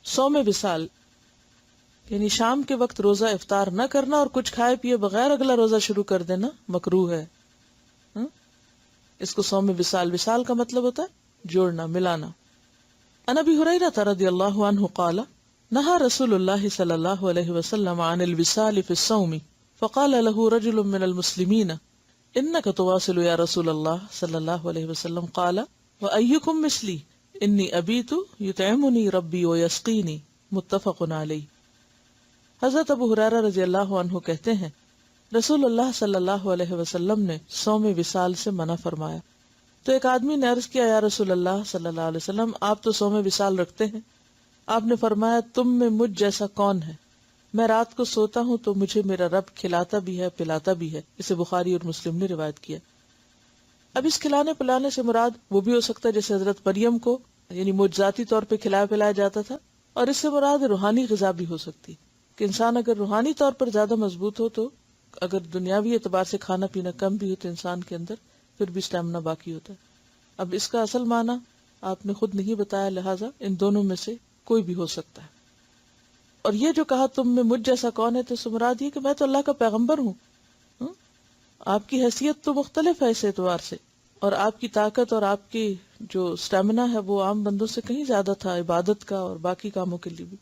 صوم وصال یعنی شام کے وقت روزہ افطار نہ کرنا اور کچھ کھائے پیے بغیر اگلا روزہ شروع کر دینا مکروہ ہے. اس کو صوم وصال، وصال کا مطلب ہوتا ہے جوڑنا، ملانا. عن ابی ہریرہ رضی اللہ عنہ قال نہى رسول اللہ صلی اللہ علیہ وسلم عن الوصال في الصوم فقال له رجل من المسلمین انك تواصل یا رسول اللہ صلی اللہ علیہ وسلم قال وأيكم مثلی انی ابیت یطعمنی ربی ویسقینی متفق علیہ. حضرت ابو ہریرہ رضی اللہ عنہ کہتے ہیں رسول اللہ صلی اللہ علیہ وسلم نے صوم وصال سے منع فرمایا. تو ایک آدمی نے عرض کیا یا رسول اللہ صلی اللہ علیہ وسلم آپ تو صوم وصال رکھتے ہیں. آپ نے فرمایا تم میں مجھ جیسا کون ہے؟ میں رات کو سوتا ہوں تو مجھے میرا رب کھلاتا بھی ہے پلاتا بھی ہے. اسے بخاری اور مسلم نے روایت کیا. اب اس کھلانے پلانے سے مراد وہ بھی ہو سکتا ہے جیسے حضرت مریم کو یعنی معجزاتی طور پہ کھلایا پلایا جاتا تھا، اور اس سے مراد روحانی غذا بھی ہو سکتی کہ انسان اگر روحانی طور پر زیادہ مضبوط ہو تو اگر دنیاوی اعتبار سے کھانا پینا کم بھی ہو تو انسان کے اندر پھر بھی اسٹیمنا باقی ہوتا ہے. اب اس کا اصل معنی آپ نے خود نہیں بتایا، لہٰذا ان دونوں میں سے کوئی بھی ہو سکتا ہے. اور یہ جو کہا تم میں مجھ جیسا کون ہے، تو اس سے مراد یہ کہ میں تو اللہ کا پیغمبر ہوں. آپ کی حیثیت تو مختلف ہے اس اعتبار سے، اور آپ کی طاقت اور آپ کی جو اسٹیمنا ہے وہ عام بندوں سے کہیں زیادہ تھا عبادت کا اور باقی کاموں کے لیے بھی.